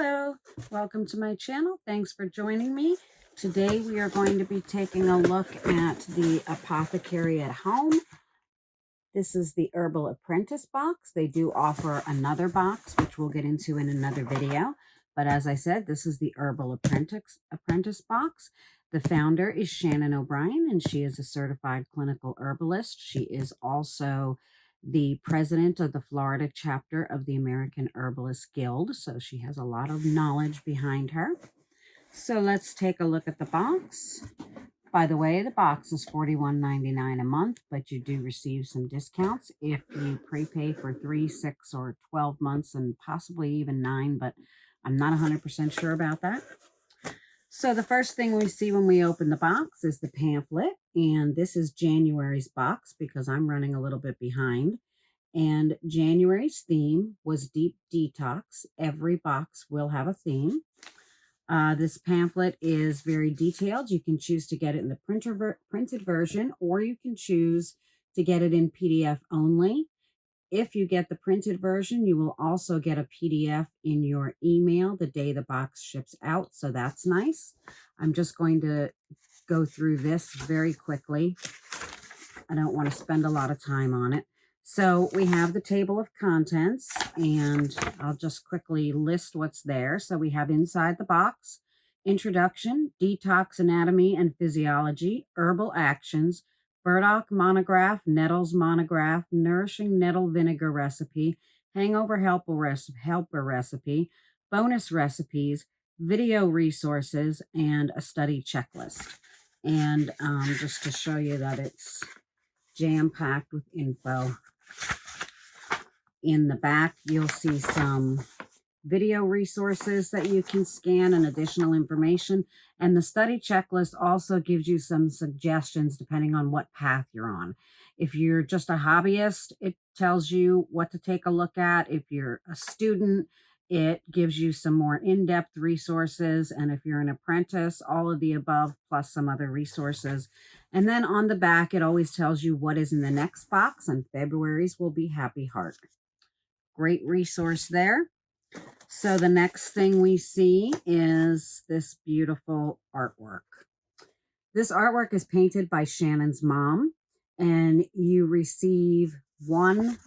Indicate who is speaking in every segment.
Speaker 1: Hello, welcome to my channel. Thanks for joining me. Today we are going to be taking a look at the Apothecary at Home. This is the Herbal Apprentice box. They do offer another box, which we'll get into in another video. But as I said, this is the Herbal Apprentice box. The founder is Shannon O'Brien, and she is a certified clinical herbalist. She is also the president of the Florida chapter of the American Herbalist Guild, so she has a lot of knowledge behind her. So let's take a look at the box. By the way, the box is $41.99 a month, but you do receive some discounts if you prepay for 3, 6, or 12 months, and possibly even 9, but I'm not 100% sure about that. So the first thing we see when we open the box is the pamphlet, and this is January's box because I'm running a little bit behind. And January's theme was Deep Detox. Every box will have a theme. This pamphlet is very detailed. You can choose to get it in the printed version, or you can choose to get it in PDF only. If you get the printed version, you will also get a PDF in your email the day the box ships out, so that's nice. I'm just going to go through this very quickly. I don't want to spend a lot of time on it. So we have the table of contents, and I'll just quickly list what's there. So we have inside the box, introduction, detox anatomy and physiology, herbal actions, burdock monograph, nettles monograph, nourishing nettle vinegar recipe, hangover helper recipe, bonus recipes, video resources, and a study checklist. And just to show you that it's jam-packed with info. In the back, you'll see some video resources that you can scan and additional information. And the study checklist also gives you some suggestions depending on what path you're on. If you're just a hobbyist, it tells you what to take a look at. If you're a student, it gives you some more in-depth resources. And if you're an apprentice, all of the above, plus some other resources. And then on the back, it always tells you what is in the next box, and February's will be Happy Heart. Great resource there. So the next thing we see is this beautiful artwork. This artwork is painted by Shannon's mom, and you receive one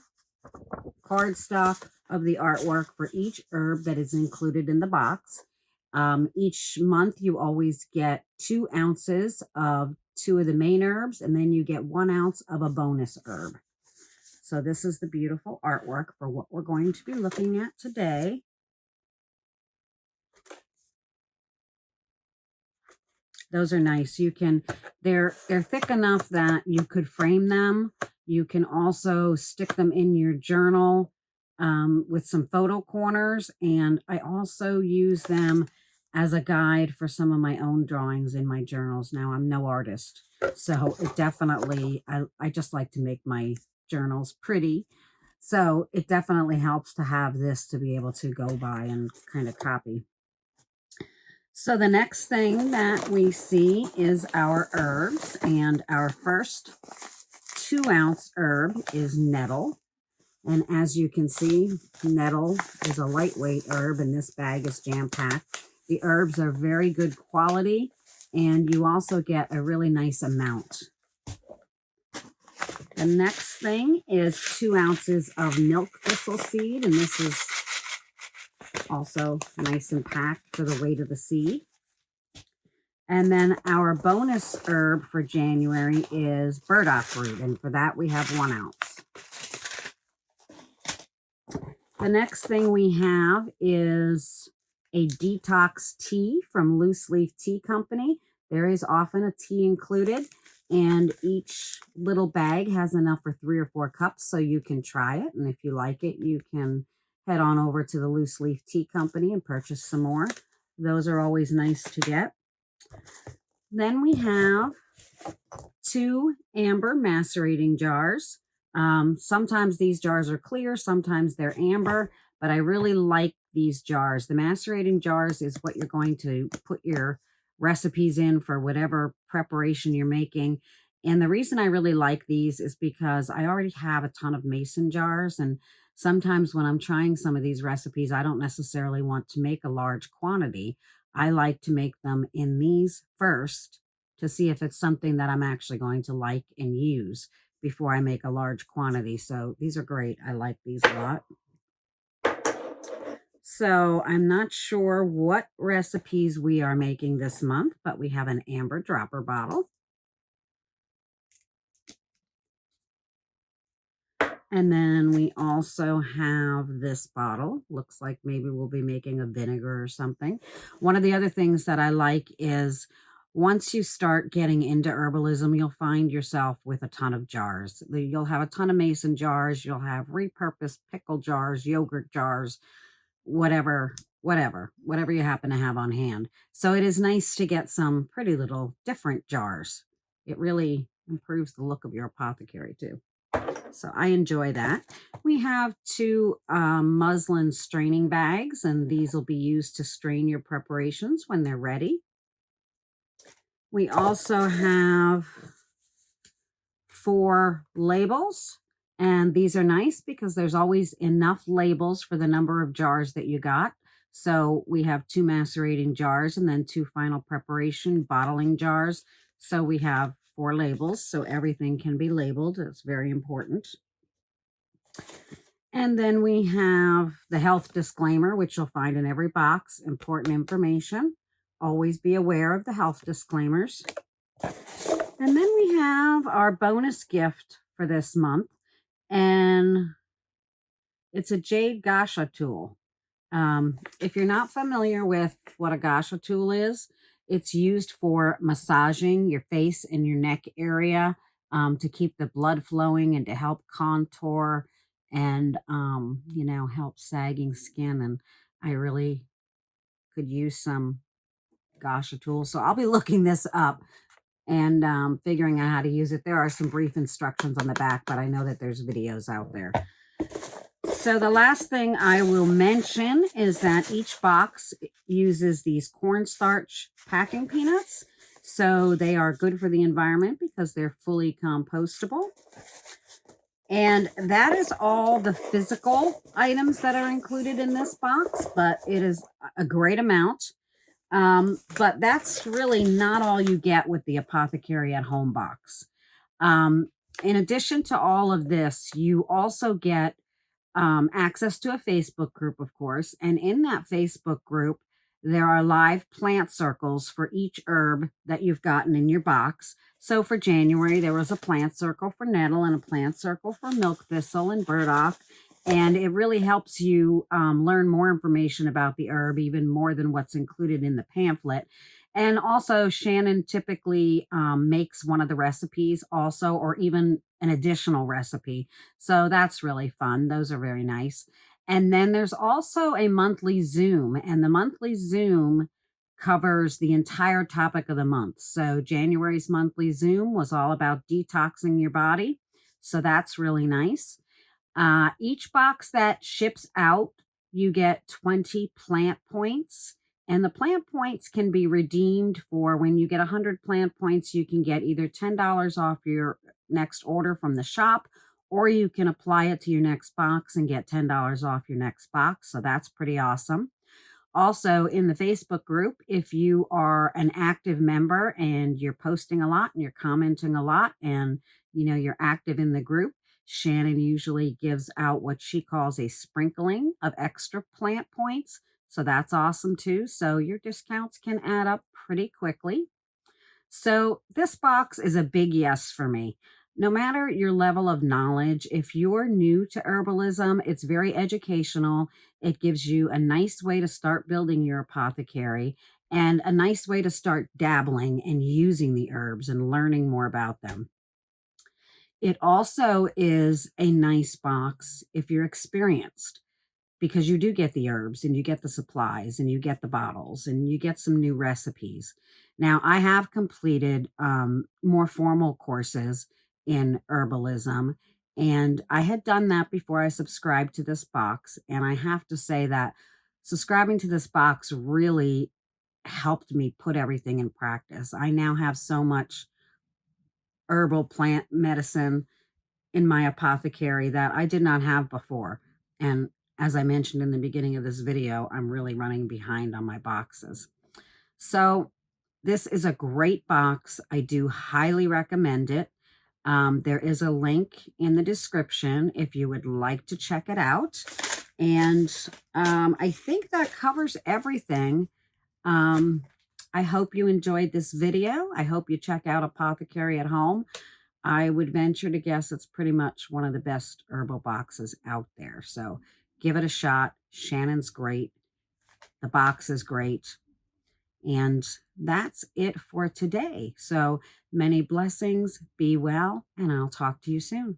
Speaker 1: cardstock of the artwork for each herb that is included in the box. Each month you always get 2 ounces of 2 of the main herbs, and then you get 1 ounce of a bonus herb. So this is the beautiful artwork for what we're going to be looking at today. Those are nice. You can, they're thick enough that you could frame them. You can also stick them in your journal with some photo corners. And I also use them as a guide for some of my own drawings in my journals. Now, I'm no artist, so it definitely, I just like to make my journals pretty. So it definitely helps to have this to be able to go by and kind of copy. So the next thing that we see is our herbs, and our first 2 ounce herb is nettle. And as you can see, nettle is a lightweight herb, and this bag is jam-packed. The herbs are very good quality, and you also get a really nice amount. The next thing is 2 ounces of milk thistle seed, and this is also nice and packed for the weight of the seed. And then our bonus herb for January is burdock root, and for that we have 1 ounce. The next thing we have is a detox tea from Loose Leaf Tea Company. There is often a tea included, and each little bag has enough for 3 or 4 cups, so you can try it. And if you like it, you can head on over to the Loose Leaf Tea Company and purchase some more. Those are always nice to get. Then we have 2 amber macerating jars. Sometimes these jars are clear, sometimes they're amber, but I really like these jars. The macerating jars is what you're going to put your recipes in for whatever preparation you're making. And the reason I really like these is because I already have a ton of mason jars, and Sometimes when I'm trying some of these recipes, I don't necessarily want to make a large quantity. I like to make them in these first to see if it's something that I'm actually going to like and use before I make a large quantity. So these are great. I like these a lot. So I'm not sure what recipes we are making this month, but we have an amber dropper bottle. And then we also have this bottle. Looks like maybe we'll be making a vinegar or something. One of the other things that I like is once you start getting into herbalism, you'll find yourself with a ton of jars. You'll have a ton of mason jars. You'll have repurposed pickle jars, yogurt jars, whatever you happen to have on hand. So it is nice to get some pretty little different jars. It really improves the look of your apothecary too. So I enjoy that. We have two muslin straining bags, and these will be used to strain your preparations when they're ready. We also have 4 labels, and these are nice because there's always enough labels for the number of jars that you got. So we have 2 macerating jars and then 2 final preparation bottling jars. So we have 4 labels, so everything can be labeled. It's very important. And then we have the health disclaimer, which you'll find in every box. Important information. Always be aware of the health disclaimers. And then we have our bonus gift for this month. And it's a jade gasha tool. If you're not familiar with what a gasha tool is, it's used for massaging your face and your neck area to keep the blood flowing and to help contour and, help sagging skin. And I really could use some gasha tools. So I'll be looking this up and figuring out how to use it. There are some brief instructions on the back, but I know that there's videos out there. So the last thing I will mention is that each box uses these cornstarch packing peanuts. So they are good for the environment because they're fully compostable. And that is all the physical items that are included in this box, but it is a great amount. But that's really not all you get with the Apothecary at Home box. In addition to all of this, you also get access to a Facebook group, of course. And in that Facebook group, there are live plant circles for each herb that you've gotten in your box. So for January, there was a plant circle for nettle and a plant circle for milk thistle and burdock. And it really helps you learn more information about the herb, even more than what's included in the pamphlet. And also, Shannon typically makes one of the recipes also, or even an additional recipe. So that's really fun. Those are very nice. And then there's also a monthly Zoom, and the monthly Zoom covers the entire topic of the month. So January's monthly Zoom was all about detoxing your body. So that's really nice. Each box that ships out, you get 20 plant points. And the plant points can be redeemed for when you get 100 plant points, you can get either $10 off your next order from the shop, or you can apply it to your next box and get $10 off your next box. So that's pretty awesome. Also, in the Facebook group, if you are an active member and you're posting a lot and you're commenting a lot and you're active in the group, Shannon usually gives out what she calls a sprinkling of extra plant points. So that's awesome too. So your discounts can add up pretty quickly. So this box is a big yes for me. No matter your level of knowledge, if you're new to herbalism, it's very educational. It gives you a nice way to start building your apothecary and a nice way to start dabbling and using the herbs and learning more about them. It also is a nice box if you're experienced, because you do get the herbs and you get the supplies and you get the bottles and you get some new recipes. Now, I have completed more formal courses in herbalism, and I had done that before I subscribed to this box. And I have to say that subscribing to this box really helped me put everything in practice. I now have so much herbal plant medicine in my apothecary that I did not have before. And as I mentioned in the beginning of this video, I'm really running behind on my boxes. So this is a great box. I do highly recommend it. There is a link in the description if you would like to check it out. And I think that covers everything. I hope you enjoyed this video. I hope you check out Apothecary at home. I would venture to guess it's pretty much one of the best herbal boxes out there. So give it a shot. Shannon's great. The box is great. And that's it for today. So many blessings. Be well, and I'll talk to you soon.